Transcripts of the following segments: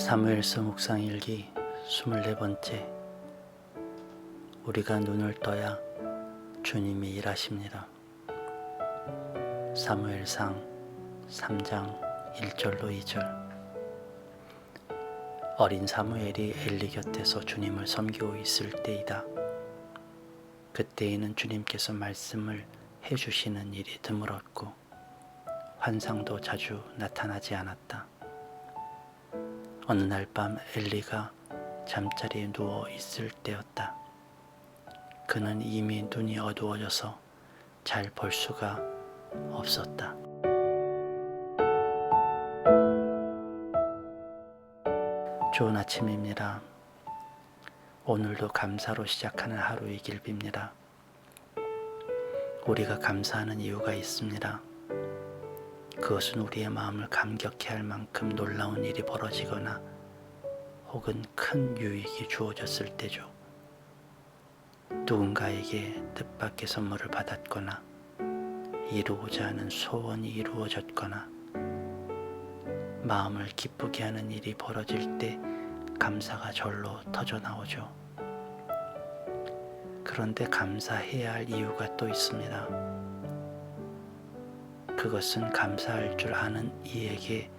사무엘서 묵상 일기 24번째. 우리가 눈을 떠야 주님이 일하십니다. 사무엘상 3장 1절로 2절. 어린 사무엘이 엘리 곁에서 주님을 섬기고 있을 때이다. 그때에는 주님께서 말씀을 해주시는 일이 드물었고 환상도 자주 나타나지 않았다. 어느 날 밤 엘리가 잠자리에 누워 있을 때였다. 그는 이미 눈이 어두워져서 잘 볼 수가 없었다. 좋은 아침입니다. 오늘도 감사로 시작하는 하루이길 빕니다. 우리가 감사하는 이유가 있습니다. 그것은 우리의 마음을 감격해 할 만큼 놀라운 일이 벌어지거나 혹은 큰 유익이 주어졌을 때죠. 누군가에게 뜻밖의 선물을 받았거나 이루고자 하는 소원이 이루어졌거나 마음을 기쁘게 하는 일이 벌어질 때 감사가 절로 터져 나오죠. 그런데 감사해야 할 이유가 또 있습니다. 그것은 감사할 줄 아는 이에게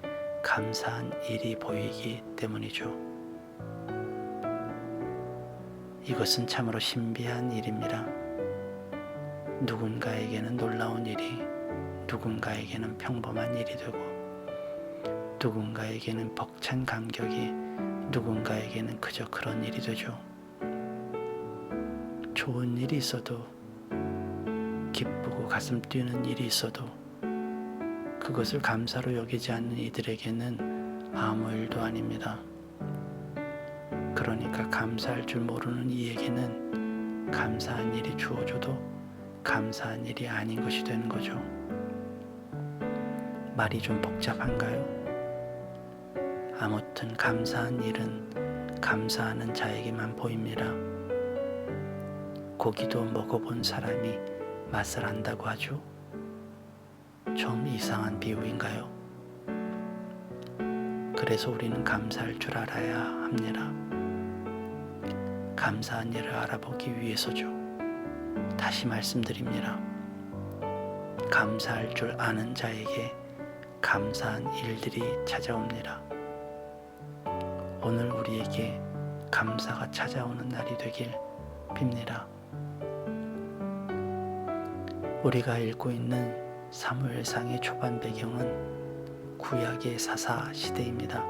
감사한 일이 보이기 때문이죠. 이것은 참으로 신비한 일입니다. 누군가에게는 놀라운 일이, 누군가에게는 평범한 일이 되고, 누군가에게는 벅찬 감격이, 누군가에게는 그저 그런 일이 되죠. 좋은 일이 있어도, 기쁘고 가슴 뛰는 일이 있어도 그것을 감사로 여기지 않는 이들에게는 아무 일도 아닙니다. 그러니까 감사할 줄 모르는 이에게는 감사한 일이 주어져도 감사한 일이 아닌 것이 되는 거죠. 말이 좀 복잡한가요? 아무튼 감사한 일은 감사하는 자에게만 보입니다. 고기도 먹어본 사람이 맛을 안다고 하죠. 좀 이상한 비유인가요? 그래서 우리는 감사할 줄 알아야 합니다. 감사한 일을 알아보기 위해서죠. 다시 말씀드립니다. 감사할 줄 아는 자에게 감사한 일들이 찾아옵니다. 오늘 우리에게 감사가 찾아오는 날이 되길 빕니다. 우리가 읽고 있는 사무엘상의 초반 배경은 구약의 사사 시대입니다.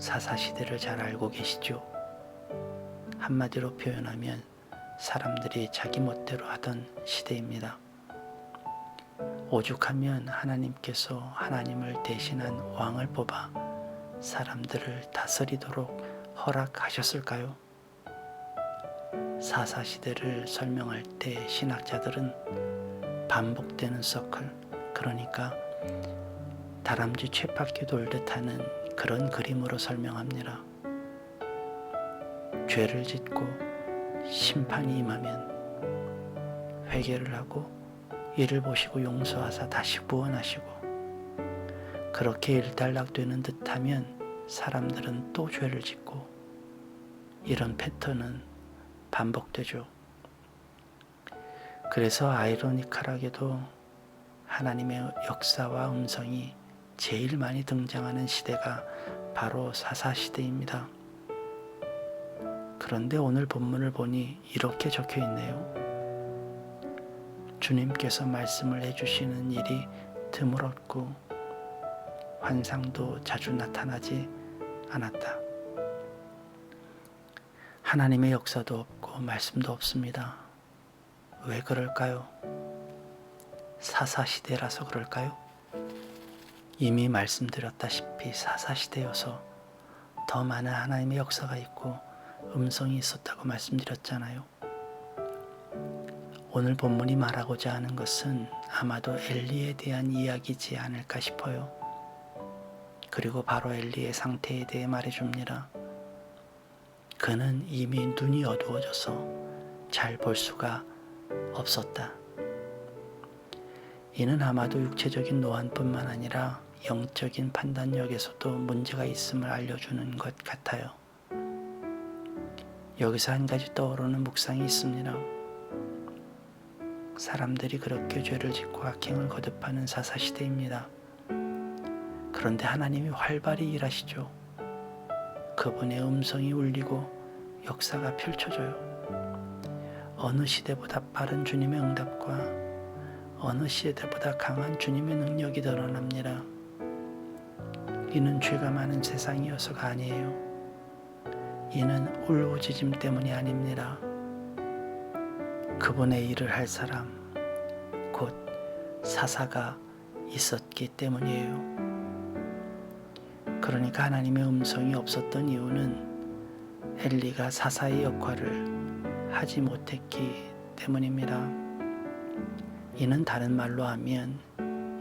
사사 시대를 잘 알고 계시죠? 한마디로 표현하면 사람들이 자기 멋대로 하던 시대입니다. 오죽하면 하나님께서 하나님을 대신한 왕을 뽑아 사람들을 다스리도록 허락하셨을까요? 사사 시대를 설명할 때 신학자들은 반복되는 서클, 그러니까 다람쥐 쳇바퀴 돌듯 하는 그런 그림으로 설명합니다. 죄를 짓고 심판이 임하면 회개를 하고 이를 보시고 용서하사 다시 구원하시고, 그렇게 일단락되는 듯하면 사람들은 또 죄를 짓고, 이런 패턴은 반복되죠. 그래서 아이러니컬하게도 하나님의 역사와 음성이 제일 많이 등장하는 시대가 바로 사사시대입니다. 그런데 오늘 본문을 보니 이렇게 적혀 있네요. 주님께서 말씀을 해주시는 일이 드물었고 환상도 자주 나타나지 않았다. 하나님의 역사도 없고 말씀도 없습니다. 왜 그럴까요? 사사시대라서 그럴까요? 이미 말씀드렸다시피 사사시대여서 더 많은 하나님의 역사가 있고 음성이 있었다고 말씀드렸잖아요. 오늘 본문이 말하고자 하는 것은 아마도 엘리에 대한 이야기지 않을까 싶어요. 그리고 바로 엘리의 상태에 대해 말해줍니다. 그는 이미 눈이 어두워져서 잘 볼 수가 없었다. 이는 아마도 육체적인 노안뿐만 아니라 영적인 판단력에서도 문제가 있음을 알려주는 것 같아요. 여기서 한 가지 떠오르는 묵상이 있습니다. 사람들이 그렇게 죄를 짓고 악행을 거듭하는 사사시대입니다. 그런데 하나님이 활발히 일하시죠. 그분의 음성이 울리고 역사가 펼쳐져요. 어느 시대보다 빠른 주님의 응답과 어느 시대보다 강한 주님의 능력이 드러납니다. 이는 죄가 많은 세상이어서가 아니에요. 이는 울부짖음 때문이 아닙니다. 그분의 일을 할 사람, 곧 사사가 있었기 때문이에요. 그러니까 하나님의 음성이 없었던 이유는 엘리가 사사의 역할을 하지 못했기 때문입니다. 이는 다른 말로 하면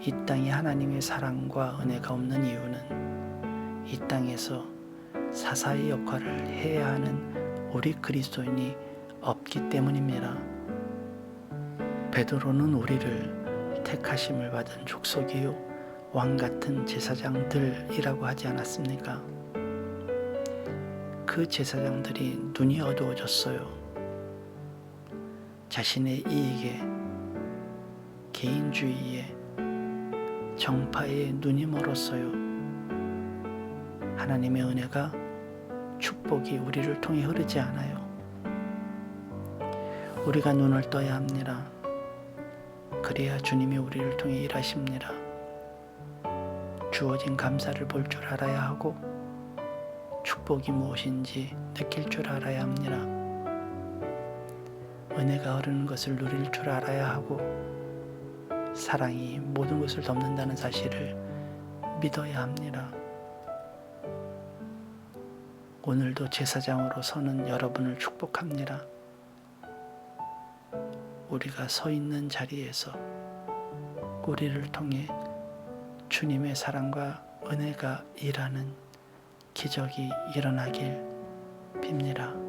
이 땅에 하나님의 사랑과 은혜가 없는 이유는 이 땅에서 사사의 역할을 해야 하는 우리 그리스도인이 없기 때문입니다. 베드로는 우리를 택하심을 받은 족속이요 왕같은 제사장들이라고 하지 않았습니까? 그 제사장들이 눈이 어두워졌어요. 자신의 이익에, 개인주의에, 정파에 눈이 멀었어요. 하나님의 은혜가, 축복이 우리를 통해 흐르지 않아요. 우리가 눈을 떠야 합니다. 그래야 주님이 우리를 통해 일하십니다. 주어진 감사를 볼 줄 알아야 하고 축복이 무엇인지 느낄 줄 알아야 합니다. 은혜가 흐르는 것을 누릴 줄 알아야 하고 사랑이 모든 것을 덮는다는 사실을 믿어야 합니다. 오늘도 제사장으로 서는 여러분을 축복합니다. 우리가 서 있는 자리에서 우리를 통해 주님의 사랑과 은혜가 일하는 기적이 일어나길 빕니다.